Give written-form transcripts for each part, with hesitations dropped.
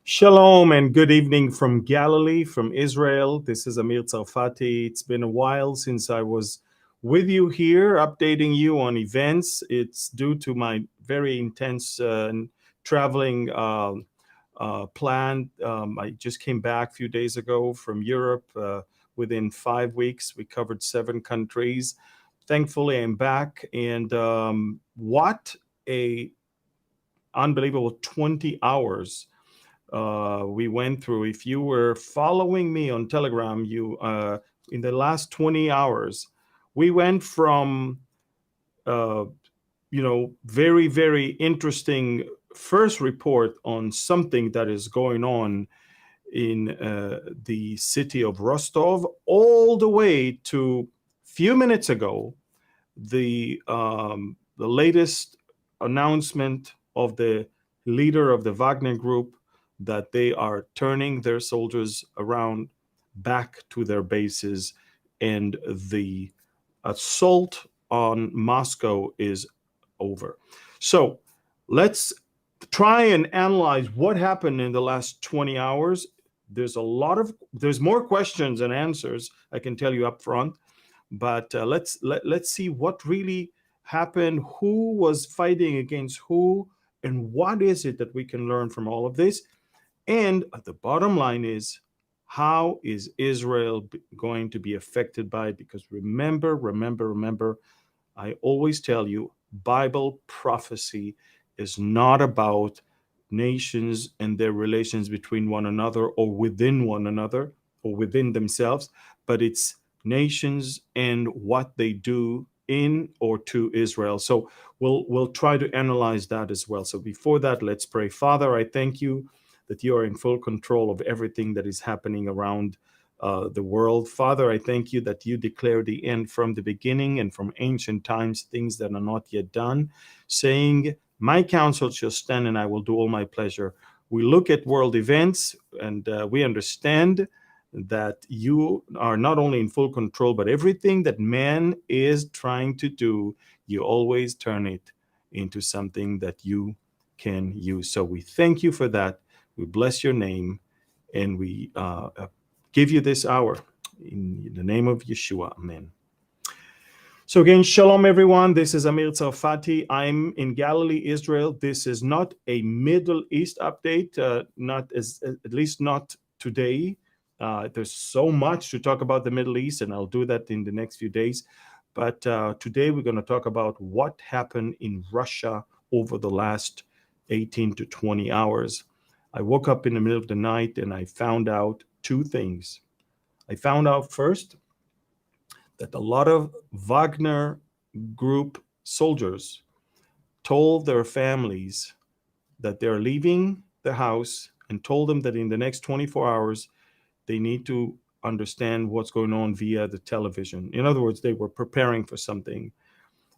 Shalom and good evening from Galilee, from Israel. This is Amir Tsarfati. It's been a while since I was with you here, updating you on events. It's due to my very intense traveling plan. I just came back a few days ago from Europe. Within 5 weeks, we covered 7 countries. Thankfully, I'm back. And what a unbelievable 20 hours we went through. If you were following me on Telegram, you in the last 20 hours, we went from very, very interesting first report on something that is going on in the city of Rostov, all the way to few minutes ago, the latest announcement of the leader of the Wagner Group that they are turning their soldiers around back to their bases, and the assault on Moscow is over. So let's try and analyze what happened in the last 20 hours. There's more questions than answers, I can tell you up front, but let's see what really happened, who was fighting against who, and what is it that we can learn from all of this. And the bottom line is, how is Israel going to be affected by it? Because remember, I always tell you, Bible prophecy is not about nations and their relations between one another or within one another or within themselves, but it's nations and what they do in or to Israel. So we'll try to analyze that as well. So before that, let's pray. Father, I thank you that you are in full control of everything that is happening around the world. Father, I thank you that you declare the end from the beginning and from ancient times, things that are not yet done, saying, my counsel shall stand and I will do all my pleasure. We look at world events and we understand that you are not only in full control, but everything that man is trying to do, you always turn it into something that you can use. So we thank you for that. We bless your name, and we give you this hour in the name of Yeshua. Amen. So again, shalom, everyone. This is Amir Tsarfati. I'm in Galilee, Israel. This is not a Middle East update, at least not today. There's so much to talk about the Middle East, and I'll do that in the next few days. But today we're going to talk about what happened in Russia over the last 18 to 20 hours. I woke up in the middle of the night and I found out 2 things. I found out first that a lot of Wagner Group soldiers told their families that they're leaving the house and told them that in the next 24 hours, they need to understand what's going on via the television. In other words, they were preparing for something.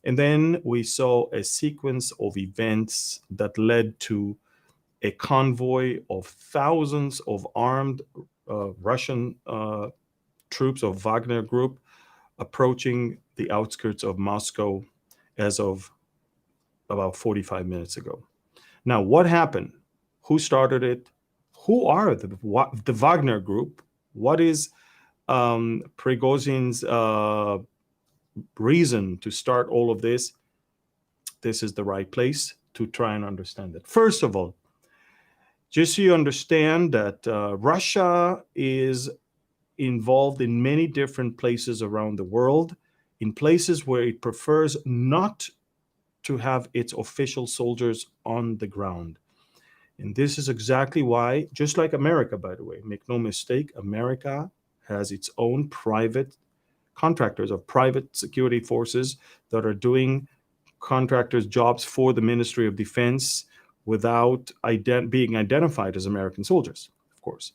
And then we saw a sequence of events that led to a convoy of thousands of armed Russian troops of Wagner Group approaching the outskirts of Moscow as of about 45 minutes ago. Now, what happened? Who started it? Who are the Wagner Group? What is Prigozhin's reason to start all of this? This is the right place to try and understand it. First of all, just so you understand that Russia is involved in many different places around the world, in places where it prefers not to have its official soldiers on the ground. And this is exactly why, just like America, by the way, make no mistake, America has its own private contractors or private security forces that are doing contractors' jobs for the Ministry of Defense without being identified as American soldiers, of course.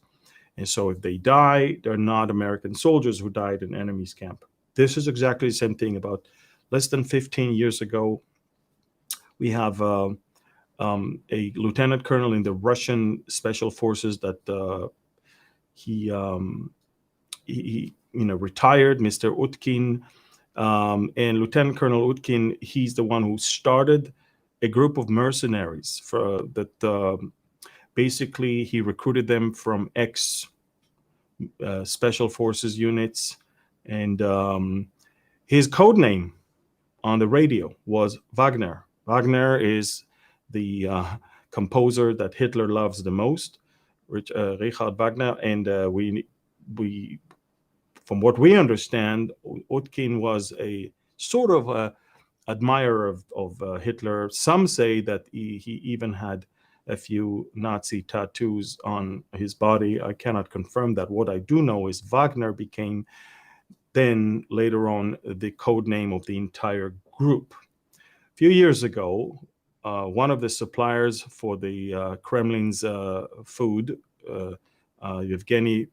And so if they die, they're not American soldiers who died in enemy's camp. This is exactly the same thing. About less than 15 years ago, we have a lieutenant colonel in the Russian special forces that he retired, Mr. Utkin. And Lieutenant Colonel Utkin, he's the one who started a group of mercenaries Basically, he recruited them from special forces units, and his code name on the radio was Wagner. Wagner is the composer that Hitler loves the most, Richard Wagner, and we from what we understand, Utkin was a sort of a admirer of Hitler. Some say that he even had a few Nazi tattoos on his body. I cannot confirm that. What I do know is Wagner became then later on the code name of the entire group. A few years ago, one of the suppliers for the Kremlin's food, Yevgeny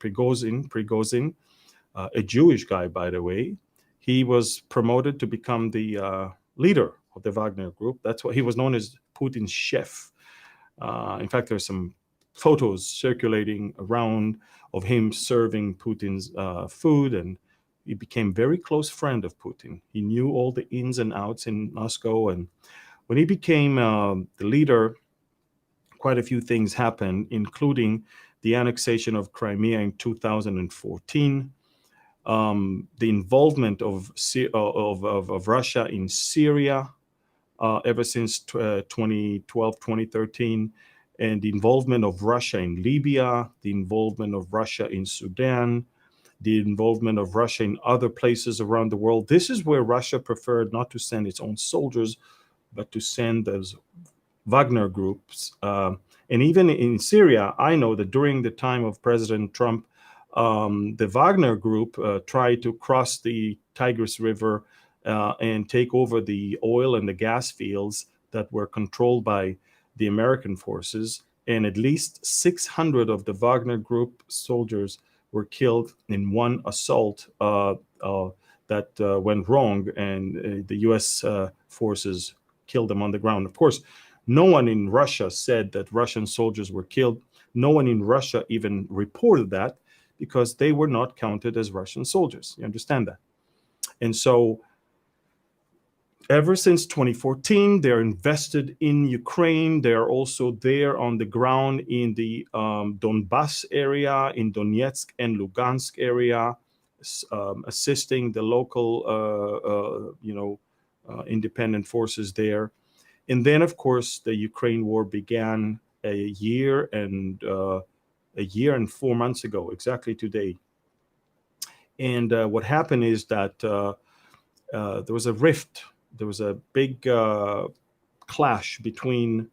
Prigozhin, a Jewish guy, by the way, he was promoted to become the leader of the Wagner group. That's what he was known as, Putin's chef. In fact, there's some photos circulating around of him serving Putin's food, and he became very close friend of Putin. He knew all the ins and outs in Moscow, and when he became the leader, quite a few things happened, including the annexation of Crimea in 2014, the involvement of Russia in Syria ever since 2012, 2013, and the involvement of Russia in Libya, the involvement of Russia in Sudan, the involvement of Russia in other places around the world. This is where Russia preferred not to send its own soldiers, but to send those Wagner groups. And even in Syria, I know that during the time of President Trump, the Wagner group tried to cross the Tigris River and take over the oil and the gas fields that were controlled by the American forces. And at least 600 of the Wagner group soldiers were killed in one assault that went wrong, and the US forces killed them on the ground. Of course, no one in Russia said that Russian soldiers were killed. No one in Russia even reported that, because they were not counted as Russian soldiers. You understand that? And so ever since 2014, they're invested in Ukraine. They're also there on the ground in the Donbass area, in Donetsk and Lugansk area, assisting the local, independent forces there. And then, of course, the Ukraine war began a year and 4 months ago, exactly today. And what happened is that there was a rift. There was a big clash between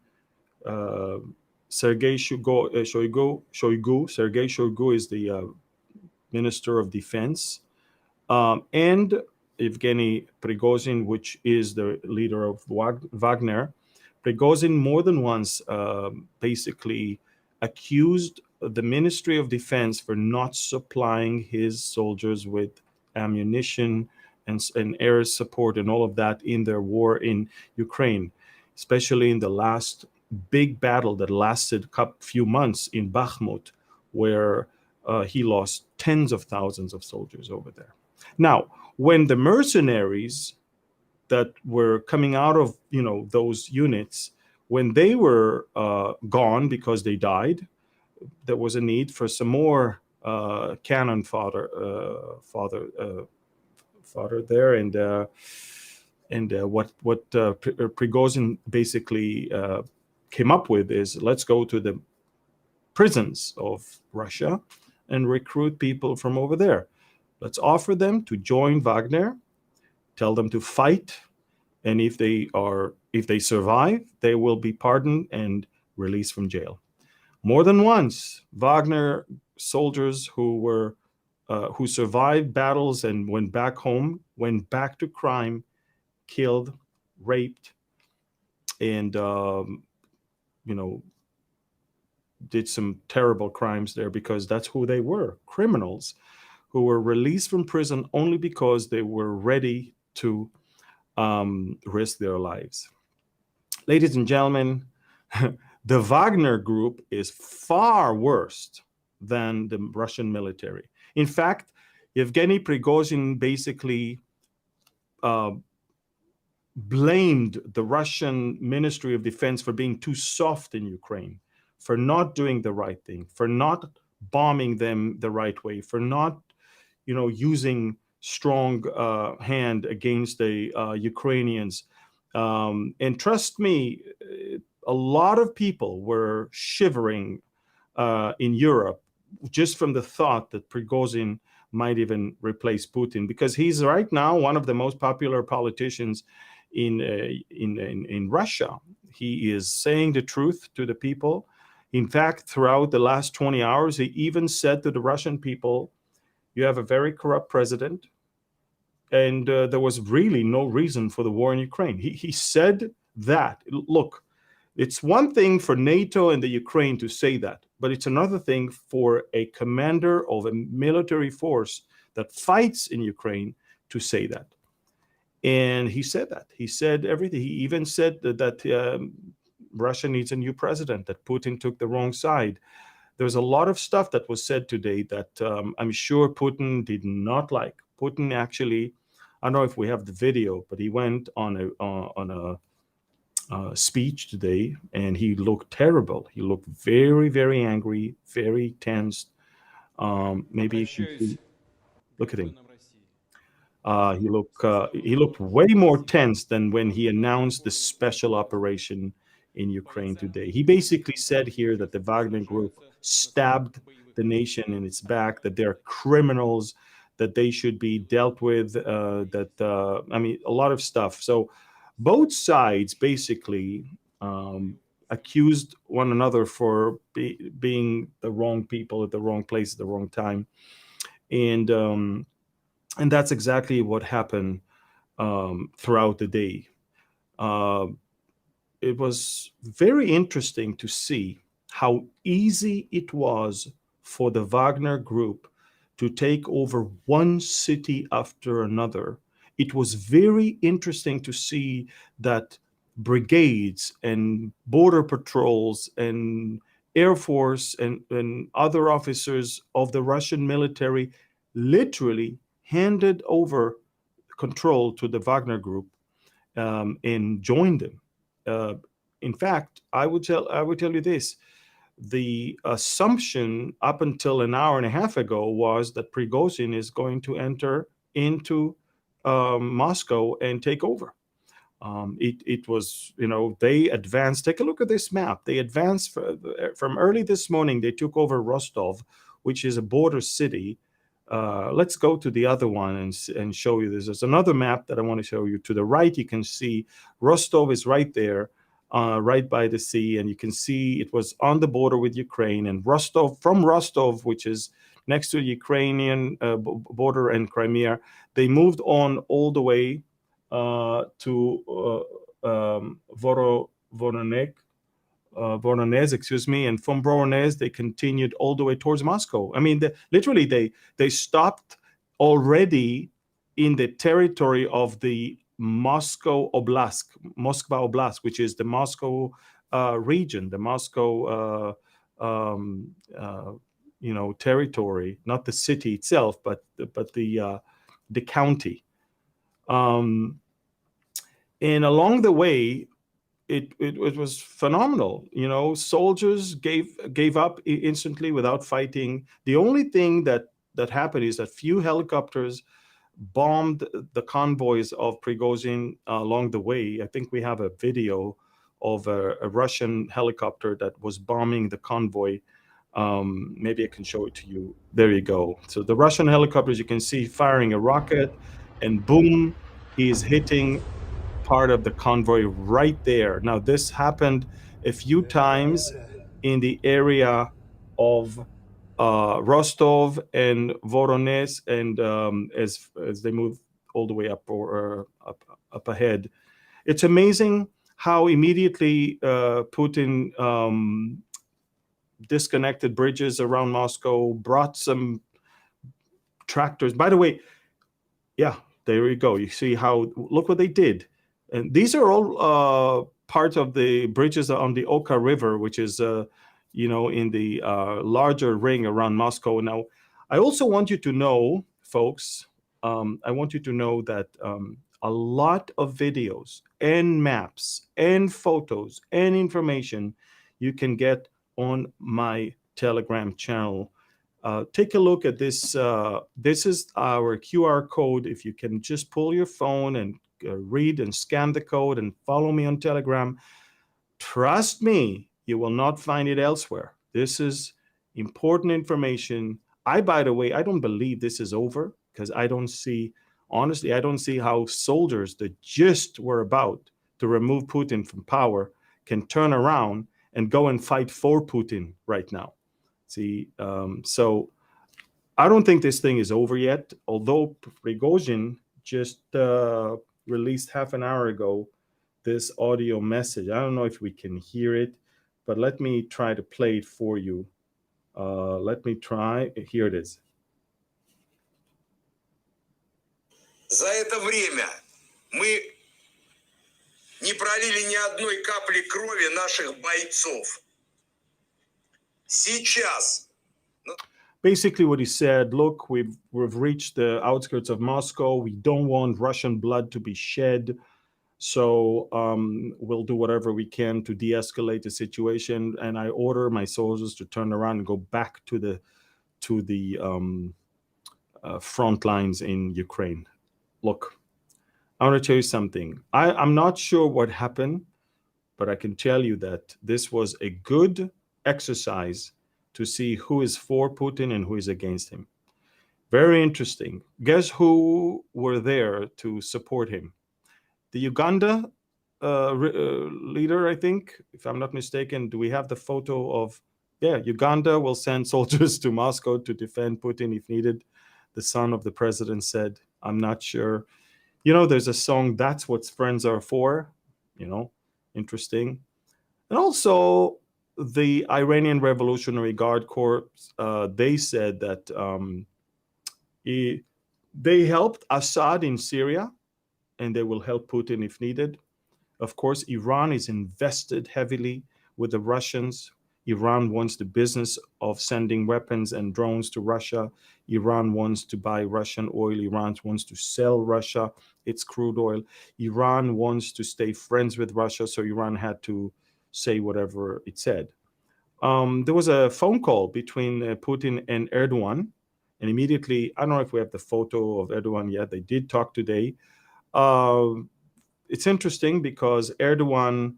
Sergei Shoigu. Sergei Shoigu is the Minister of Defense, and Yevgeny Prigozhin, which is the leader of Wagner. Prigozhin more than once basically accused the Ministry of Defense for not supplying his soldiers with ammunition and air support and all of that in their war in Ukraine, especially in the last big battle that lasted a few months in Bakhmut, where he lost tens of thousands of soldiers over there. Now, when the mercenaries that were coming out of those units, when they were gone because they died, there was a need for some more cannon fodder there, and what Prigozhin basically came up with is, let's go to the prisons of Russia and recruit people from over there. Let's offer them to join Wagner, tell them to fight, and if they survive, they will be pardoned and released from jail. More than once, Wagner soldiers who survived battles and went back home, went back to crime, killed, raped, and did some terrible crimes there, because that's who they were, criminals who were released from prison only because they were ready to risk their lives. Ladies and gentlemen, the Wagner group is far worse than the Russian military. In fact, Yevgeny Prigozhin basically blamed the Russian Ministry of Defense for being too soft in Ukraine, for not doing the right thing, for not bombing them the right way, for not, using strong hand against the Ukrainians. And trust me, a lot of people were shivering in Europe just from the thought that Prigozhin might even replace Putin, because he's right now one of the most popular politicians in Russia. He is saying the truth to the people. In fact, throughout the last 20 hours, he even said to the Russian people, you have a very corrupt president, and there was really no reason for the war in Ukraine. He said that. Look, it's one thing for NATO and the Ukraine to say that, but it's another thing for a commander of a military force that fights in Ukraine to say that. And he said that. He said everything. He even said that Russia needs a new president, that Putin took the wrong side. There's a lot of stuff that was said today that I'm sure Putin did not like. Putin actually, I don't know if we have the video, but he went on a speech today, and he looked terrible. He looked very, very angry, very tense. Maybe you can see, look at him. He looked way more tense than when he announced the special operation in Ukraine today. He basically said here that the Wagner Group stabbed the nation in its back, that they're criminals, that they should be dealt with, I mean, a lot of stuff. So both sides basically accused one another for being the wrong people at the wrong place at the wrong time. And that's exactly what happened throughout the day. It was very interesting to see how easy it was for the Wagner Group to take over one city after another. It was very interesting to see that brigades and border patrols and Air Force and other officers of the Russian military literally handed over control to the Wagner Group and joined them. In fact, I would tell you this: the assumption up until an hour and a half ago was that Prigozhin is going to enter into Moscow and take over. It was, they advanced. Take a look at this map. They advanced from early this morning. They took over Rostov, which is a border city. Let's go to the other one and show you this. There's another map that I want to show you. To the right, you can see Rostov is right there, right by the sea, and you can see it was on the border with Ukraine. And from Rostov, which is next to the Ukrainian border and Crimea, they moved on all the way to Voronezh, and from Voronezh they continued all the way towards Moscow. I mean, literally they stopped already in the territory of the Moskva Oblast, which is the Moscow region, the Moscow territory, not the city itself, but the county. And along the way, it was phenomenal. Soldiers gave up instantly without fighting. The only thing that happened is that few helicopters bombed the convoys of Prigozhin along the way. I think we have a video of a Russian helicopter that was bombing the convoy. Maybe I can show it to you. There you go. So the Russian helicopters, you can see firing a rocket, and boom, he is hitting part of the convoy right there. Now, this happened a few times in the area of Rostov and Voronezh, and as they move all the way up up ahead. It's amazing how immediately Putin disconnected bridges around Moscow, brought some tractors. By the way, yeah, there you go. You see how, look what they did. And these are all part of the bridges on the Oka River, which is, in the larger ring around Moscow. Now, I also want you to know, folks, I want you to know that a lot of videos and maps and photos and information you can get on my Telegram channel. Take a look at this. This is our QR code. If you can just pull your phone and read and scan the code and follow me on Telegram, trust me, you will not find it elsewhere. This is important information. By the way, I don't believe this is over, because honestly, I don't see how soldiers that just were about to remove Putin from power can turn around and go and fight for Putin right now. See, so I don't think this thing is over yet, although Prigozhin just released half an hour ago this audio message. I don't know if we can hear it, but let me try to play it for you. Let me try. Here it is. За это время мы не пролили ни одной капли крови наших бойцов. Сейчас. Basically what he said, look, we've reached the outskirts of Moscow. We don't want Russian blood to be shed. So we'll do whatever we can to de-escalate the situation. And I order my soldiers to turn around and go back to the front lines in Ukraine. Look, I want to tell you something. I'm not sure what happened, but I can tell you that this was a good exercise to see who is for Putin and who is against him. Very interesting. Guess who were there to support him? The Uganda leader, I think, if I'm not mistaken. Do we have the photo of, Uganda will send soldiers to Moscow to defend Putin if needed. The son of the president said, I'm not sure. There's a song, That's What Friends Are For, interesting. And also the Iranian Revolutionary Guard Corps, they said that they helped Assad in Syria, and they will help Putin if needed. Of course, Iran is invested heavily with the Russians. Iran wants the business of sending weapons and drones to Russia. Iran wants to buy Russian oil. Iran wants to sell Russia its crude oil. Iran wants to stay friends with Russia, so Iran had to say whatever it said. There was a phone call between Putin and Erdogan, and immediately, I don't know if we have the photo of Erdogan yet. They did talk today. It's interesting because Erdogan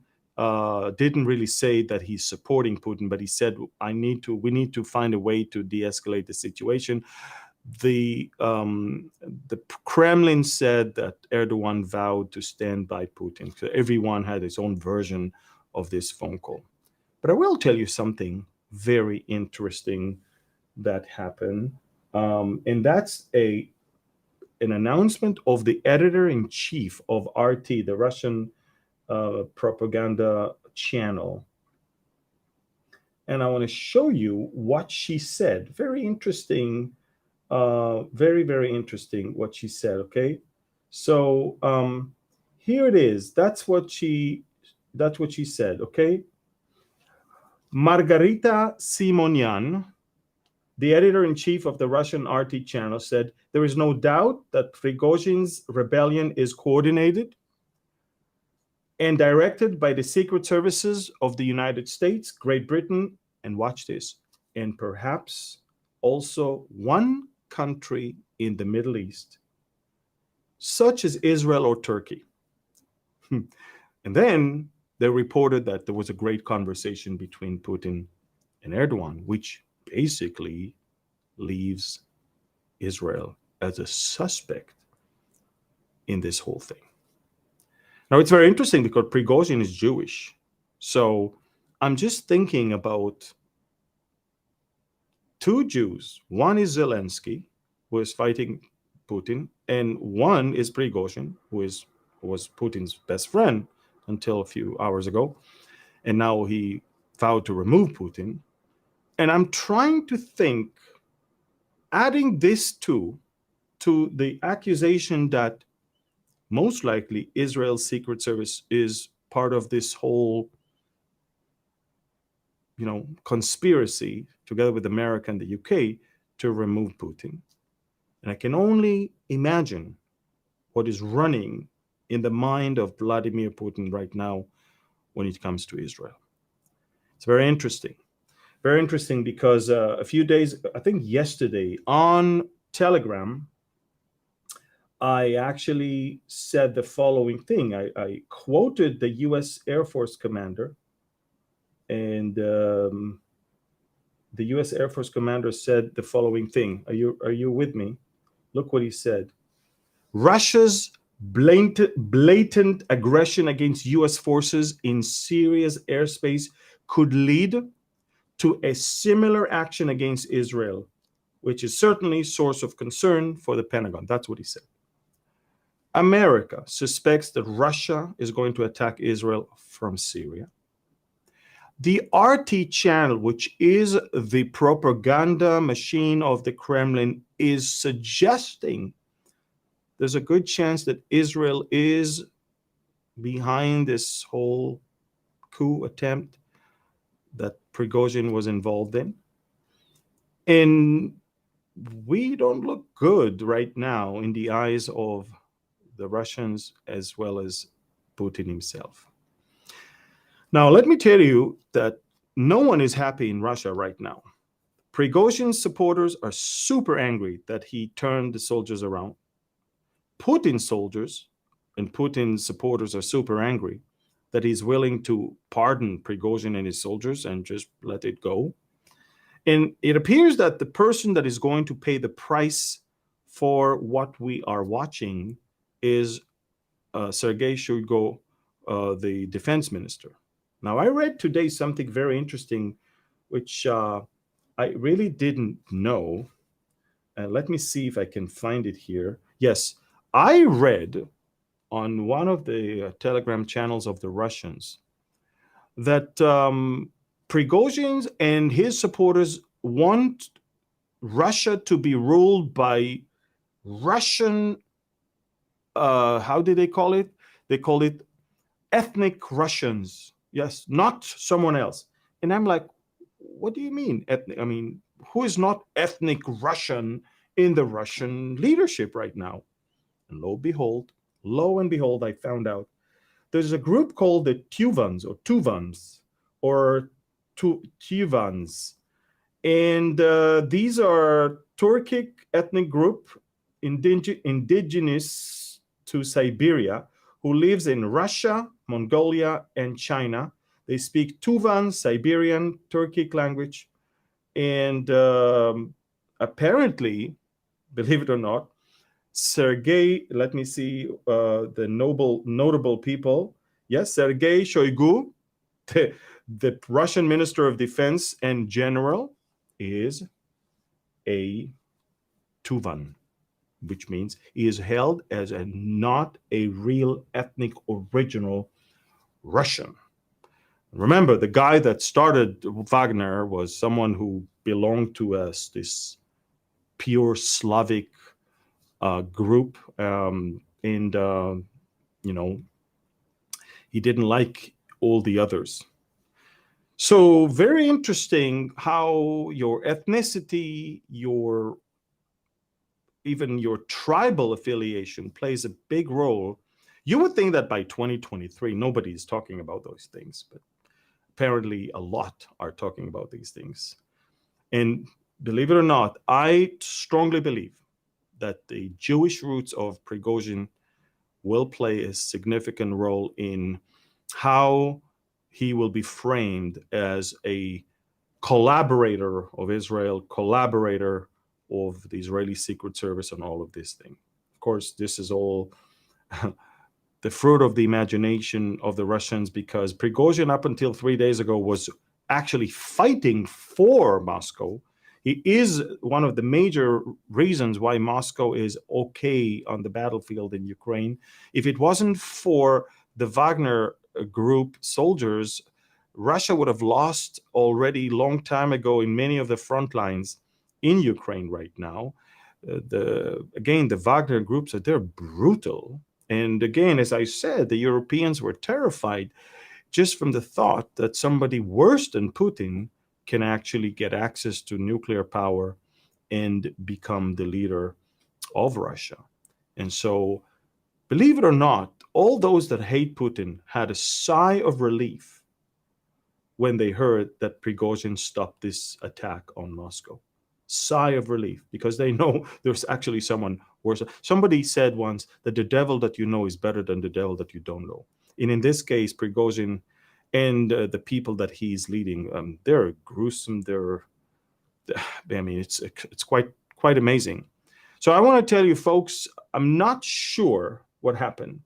didn't really say that he's supporting Putin, but he said, we need to find a way to de-escalate the situation. The Kremlin said that Erdogan vowed to stand by Putin. So everyone had his own version of this phone call. But I will tell you something very interesting that happened. And that's an announcement of the editor-in-chief of RT, the Russian propaganda channel. And I want to show you what she said. Very interesting, very, very interesting what she said, okay? So here it is. That's what she said, okay? Margarita Simonian, the editor-in-chief of the Russian RT channel, said, there is no doubt that Prigozhin's rebellion is coordinated and directed by the secret services of the United States, Great Britain, and watch this, and perhaps also one country in the Middle East, such as Israel or Turkey. And then they reported that there was a great conversation between Putin and Erdogan, which basically leaves Israel as a suspect in this whole thing. Now, it's very interesting because Prigozhin is Jewish. So I'm just thinking about two Jews. One is Zelensky, who is fighting Putin, and one is Prigozhin, who was Putin's best friend until a few hours ago. And now he vowed to remove Putin. And I'm trying to think, adding this to the accusation that most likely Israel's Secret Service is part of this whole, conspiracy together with America and the UK to remove Putin. And I can only imagine what is running in the mind of Vladimir Putin right now when it comes to Israel. It's very interesting. Very interesting because a few days, I think yesterday, on Telegram, I actually said the following thing. I quoted the U.S. Air Force commander, and the U.S. Air Force commander said the following thing. Are you with me? Look what he said. Russia's blatant aggression against U.S. forces in Syria's airspace could lead to a similar action against Israel, which is certainly a source of concern for the Pentagon. That's what he said. America suspects that Russia is going to attack Israel from Syria. The RT channel, which is the propaganda machine of the Kremlin, is suggesting there's a good chance that Israel is behind this whole coup attempt that Prigozhin was involved in. And we don't look good right now in the eyes of the Russians as well as Putin himself. Now, let me tell you that no one is happy in Russia right now. Prigozhin's supporters are super angry that he turned the soldiers around. Putin's soldiers and Putin's supporters are super angry that he's willing to pardon Prigozhin and his soldiers and just let it go. And it appears that the person that is going to pay the price for what we are watching is Sergei Shoigu, the defense minister. Now, I read today something very interesting, which I really didn't know. Let me see if I can find it here. Yes, I read on one of the Telegram channels of the Russians that Prigozhin and his supporters want Russia to be ruled by Russian, how did they call it? They call it ethnic Russians. Yes, not someone else. And I'm like, what do you mean ethnic? I mean, who is not ethnic Russian in the Russian leadership right now? And lo and behold, I found out there's a group called the Tuvans or Tuvans. And these are Turkic ethnic group indigenous to Siberia who lives in Russia, Mongolia, and China. They speak Tuvan, Siberian, Turkic language. And apparently, believe it or not, Sergei, let me see the notable people. Yes, Sergei Shoigu, the Russian Minister of Defense and General, is a Tuvan, which means he is held as not a real ethnic original Russian. Remember, the guy that started Wagner was someone who belonged to this pure Slavic group, and he didn't like all the others. So very interesting how your ethnicity, even your tribal affiliation plays a big role. You would think that by 2023, nobody is talking about those things, but apparently a lot are talking about these things. And believe it or not, I strongly believe that the Jewish roots of Prigozhin will play a significant role in how he will be framed as a collaborator of Israel, collaborator of the Israeli Secret Service and all of this thing. Of course, this is all the fruit of the imagination of the Russians, because Prigozhin up until 3 days ago was actually fighting for Moscow. He is one of the major reasons why Moscow is okay on the battlefield in Ukraine. If it wasn't for the Wagner group soldiers, Russia would have lost already long time ago in many of the front lines in Ukraine right now. The Wagner groups, they're brutal. And again, as I said, the Europeans were terrified just from the thought that somebody worse than Putin can actually get access to nuclear power and become the leader of Russia. And so, believe it or not, all those that hate Putin had a sigh of relief when they heard that Prigozhin stopped this attack on Moscow. Sigh of relief, because they know there's actually someone worse. Somebody said once that the devil that you know is better than the devil that you don't know. And in this case, Prigozhin and the people that he's leading, they're gruesome. It's quite amazing. So I want to tell you, folks, I'm not sure what happened.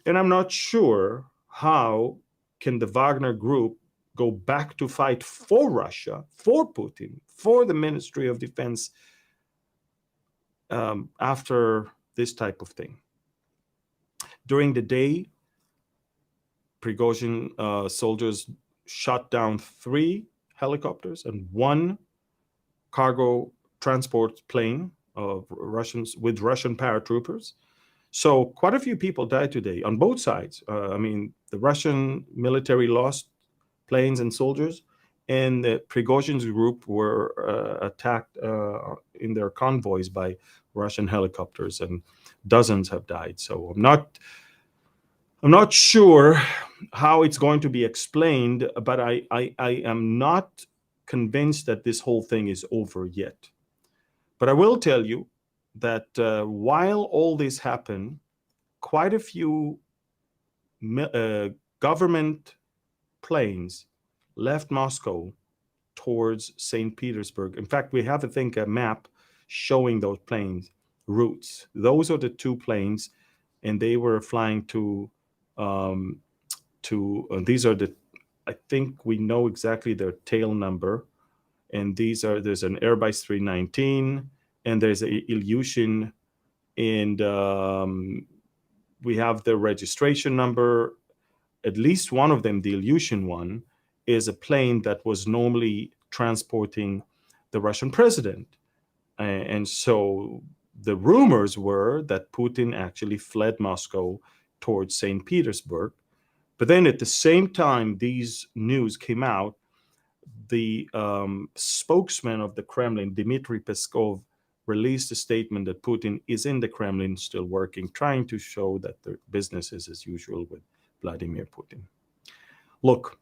And I'm not sure how can the Wagner group go back to fight for Russia, for Putin, for the Ministry of Defense after this type of thing. During the day, Prigozhin soldiers shot down 3 helicopters and 1 cargo transport plane of with Russian paratroopers. So quite a few people died today on both sides. The Russian military lost planes and soldiers, and the Prigozhin's group were attacked in their convoys by Russian helicopters, and dozens have died. So I'm not sure how it's going to be explained, but I am not convinced that this whole thing is over yet. But I will tell you that while all this happened, quite a few government planes left Moscow towards St. Petersburg. In fact, we have, I think, a map showing those planes' routes. Those are the 2 planes, and they were flying these are the, I think we know exactly their tail number, and there's an Airbus 319, and there's a Ilyushin, and we have the registration number. At least one of them, the Ilyushin one, is a plane that was normally transporting the Russian president. And so the rumors were that Putin actually fled Moscow towards St. Petersburg. But then at the same time these news came out, the spokesman of the Kremlin, Dmitry Peskov, released a statement that Putin is in the Kremlin still working, trying to show that the business is as usual with Vladimir Putin. Look,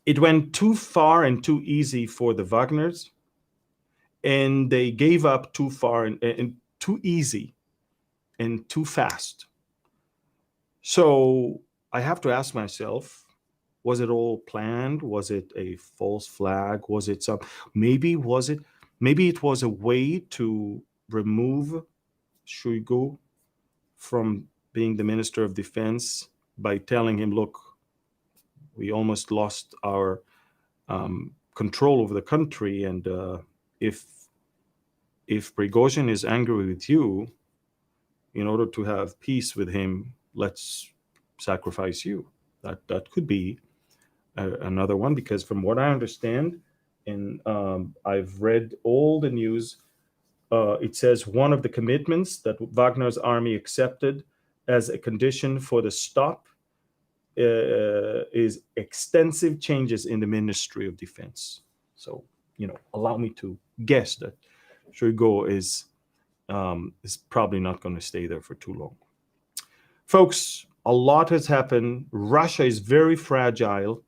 it went too far and too easy for the Wagners, and they gave up too far and too easy and too fast. So I have to ask myself, was it all planned? Was it a false flag? Was it maybe it was a way to remove Shoigu from being the Minister of Defense by telling him, look, we almost lost our control over the country, and if Prigozhin is angry with you, in order to have peace with him, let's sacrifice you. That could be another one, because from what I understand, and I've read all the news, it says one of the commitments that Wagner's army accepted as a condition for the stop is extensive changes in the Ministry of Defense. So, allow me to guess that Shoigu is probably not going to stay there for too long. Folks, a lot has happened. Russia is very fragile.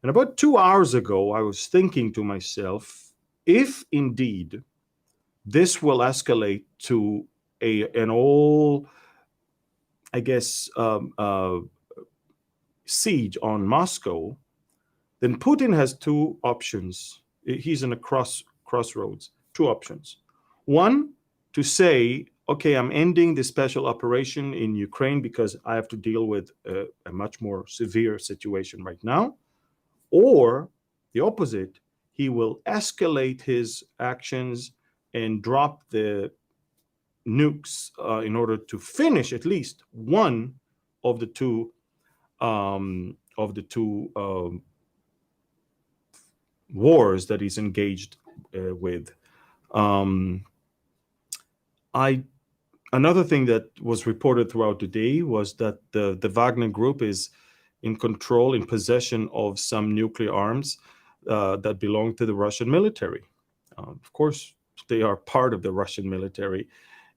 And about 2 hours ago, I was thinking to myself, if indeed this will escalate to an all, I guess, siege on Moscow, then Putin has 2 options. He's in a crossroads. 2 options. One, to say, okay, I'm ending the special operation in Ukraine because I have to deal with a much more severe situation right now. Or the opposite, he will escalate his actions and drop the nukes in order to finish at least one of the two wars that he's engaged with. Another thing that was reported throughout the day was that the Wagner group is in control, in possession of some nuclear arms that belong to the Russian military. Of course, they are part of the Russian military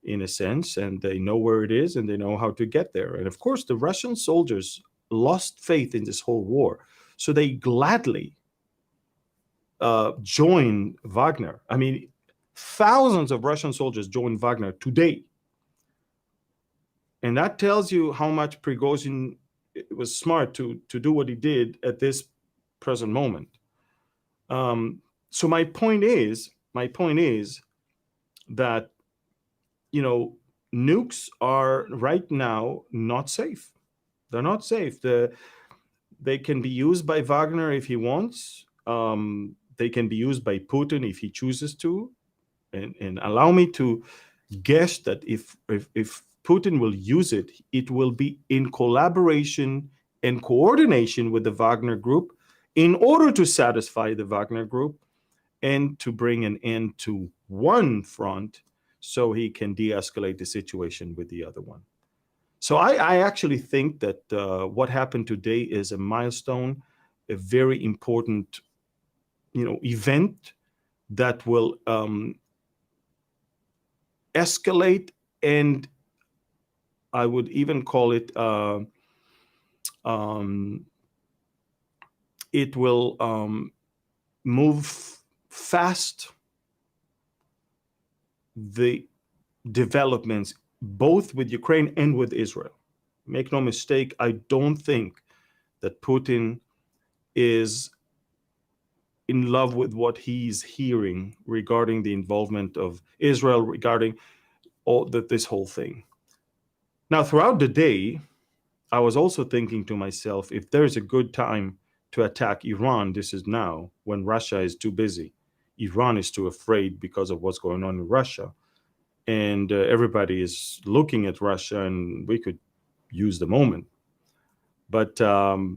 in a sense, and they know where it is and they know how to get there. And of course, the Russian soldiers lost faith in this whole war. So they gladly join Wagner. I mean, thousands of Russian soldiers joined Wagner today. And that tells you how much Prigozhin was smart to do what he did at this present moment. So my point is that, you know, nukes are right now not safe. They're not safe. They can be used by Wagner if he wants. They can be used by Putin if he chooses to. And allow me to guess that if Putin will use it, it will be in collaboration and coordination with the Wagner Group in order to satisfy the Wagner Group and to bring an end to one front so he can de-escalate the situation with the other one. So I actually think that what happened today is a milestone, a very important, you know, event that will escalate, and I would even call it it will move fast the developments both with Ukraine and with Israel. Make no mistake, I don't think that Putin is in love with what he's hearing regarding the involvement of Israel, regarding this whole thing. Now, throughout the day, I was also thinking to myself, if there's a good time to attack Iran, this is now, when Russia is too busy. Iran is too afraid because of what's going on in Russia. And everybody is looking at Russia, and we could use the moment. But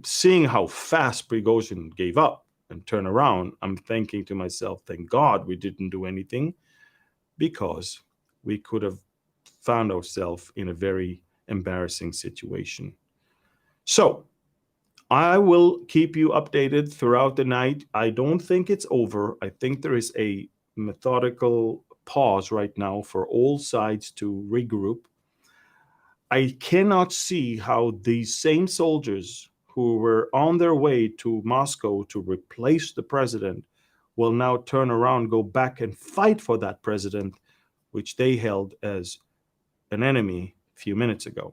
seeing how fast Prigozhin gave up and turned around, I'm thinking to myself, thank God we didn't do anything, because we could have found ourselves in a very embarrassing situation. So I will keep you updated throughout the night. I don't think it's over. I think there is a methodical pause right now for all sides to regroup. I cannot see how these same soldiers who were on their way to Moscow to replace the president will now turn around, go back and fight for that president, which they held as an enemy a few minutes ago.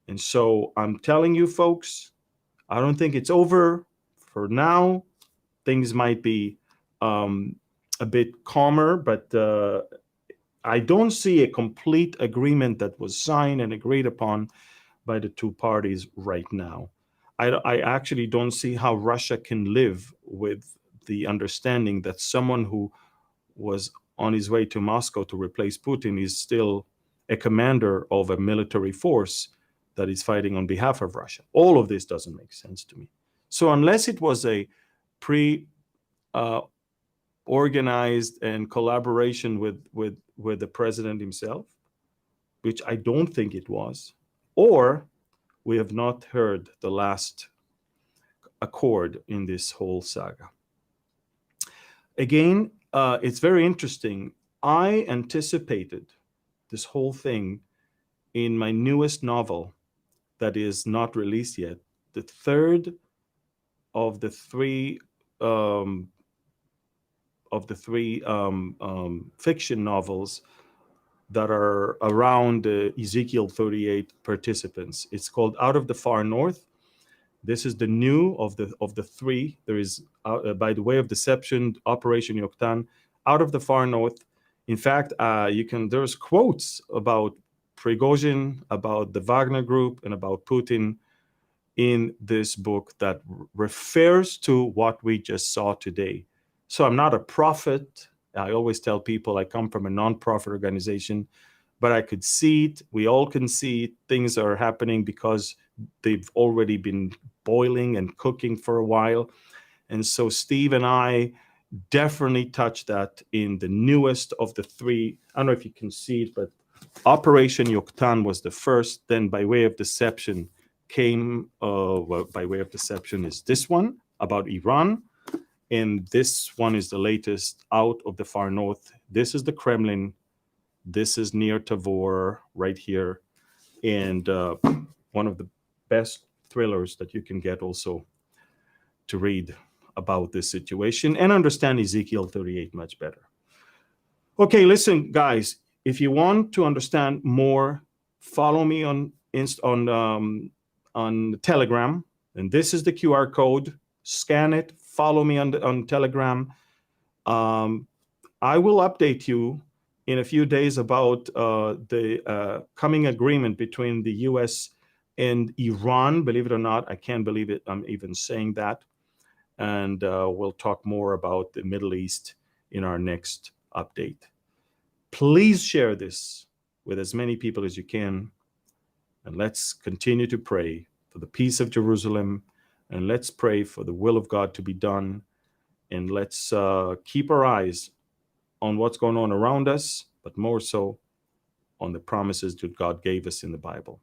And so I'm telling you, folks, I don't think it's over. For now, things might be a bit calmer, but I don't see a complete agreement that was signed and agreed upon by the two parties right now. I actually don't see how Russia can live with the understanding that someone who was on his way to Moscow to replace Putin is still a commander of a military force that is fighting on behalf of Russia. All of this doesn't make sense to me. So unless it was a organized and collaboration with the president himself, which I don't think it was, or we have not heard the last accord in this whole saga. Again, it's very interesting. I anticipated this whole thing in my newest novel that is not released yet, the third of the three fiction novels that are around Ezekiel 38 participants. It's called Out of the Far North. This is the new of the three. There is, by the way of deception, Operation Yoktan, Out of the Far North. In fact, there's quotes about Prigozhin, about the Wagner Group, and about Putin in this book that refers to what we just saw today. So I'm not a prophet. I always tell people I come from a nonprofit organization, but I could see it. We all can see it. Things are happening because they've already been boiling and cooking for a while. And so Steve and I definitely touched that in the newest of the three. I don't know if you can see it, but Operation Yoktan was the first. Then By Way of Deception came, By Way of Deception is this one about Iran. And this one is the latest, Out of the Far North. This is the Kremlin. This is near Tavor, right here. And one of the best thrillers that you can get also. to read about this situation and understand Ezekiel 38 much better. Okay, listen, guys, if you want to understand more, follow me on Telegram, and this is the QR code. Scan it, follow me on Telegram. I will update you in a few days about the coming agreement between the US and Iran. Believe it or not, I can't believe it. I'm even saying that. And we'll talk more about the Middle East in our next update. Please share this with as many people as you can. And let's continue to pray for the peace of Jerusalem. And let's pray for the will of God to be done. And let's keep our eyes on what's going on around us, but more so on the promises that God gave us in the Bible.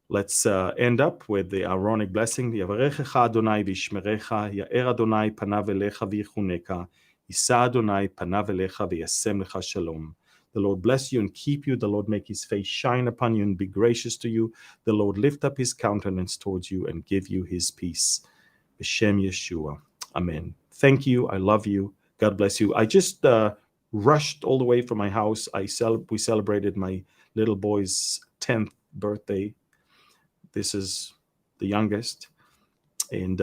Let's end up with the Aaronic blessing. Yavarechecha Adonai v'yishmerecha, ya'er Adonai panav elecha v'yichuneka, yisa Adonai panav elecha v'yasem lecha shalom. The Lord bless you and keep you. The Lord make his face shine upon you and be gracious to you. The Lord lift up his countenance towards you and give you his peace. B'Shem Yeshua. Amen. Thank you. I love you. God bless you. I just rushed all the way from my house. We celebrated my little boy's 10th birthday. This is the youngest. And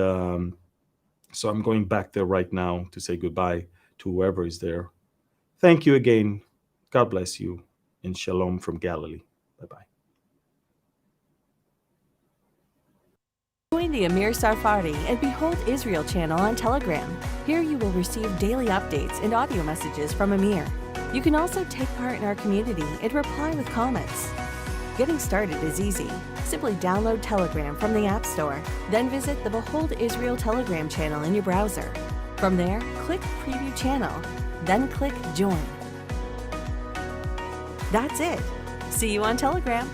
so I'm going back there right now to say goodbye to whoever is there. Thank you again. God bless you. And shalom from Galilee. Bye-bye. Join the Amir Sarfati and Behold Israel channel on Telegram. Here you will receive daily updates and audio messages from Amir. You can also take part in our community and reply with comments. Getting started is easy. Simply download Telegram from the App Store, then visit the Behold Israel Telegram channel in your browser. From there, click Preview Channel, then click Join. That's it. See you on Telegram.